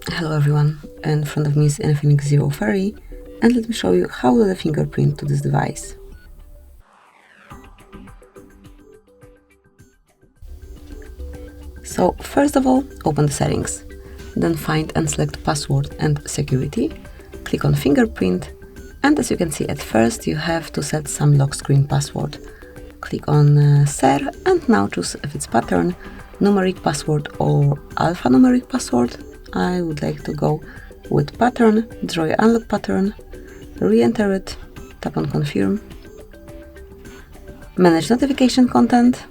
Hello everyone, in front of me is INFINIX Zero Fairy, and let me show you how to add a fingerprint to this device. So first of all, open the settings, then find and select password and security, click on fingerprint, and as you can see at first you have to set some lock screen password. Click on Ser and now choose if it's pattern, numeric password or alphanumeric password. I would like to go with pattern, draw your unlock pattern, re-enter it, tap on confirm, manage notification content,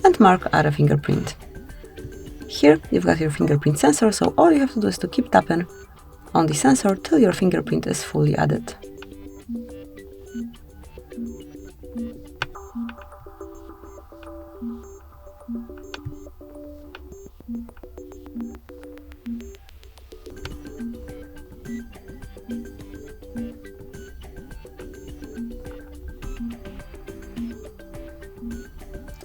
and mark add a fingerprint. Here you've got your fingerprint sensor, so all you have to do is to keep tapping on the sensor till your fingerprint is fully added.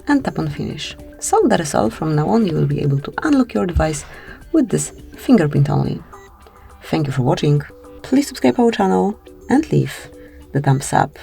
And tap on finish. So that is all. From now on you will be able to unlock your device with this fingerprint only. Thank you for watching, please subscribe our channel and leave the thumbs up.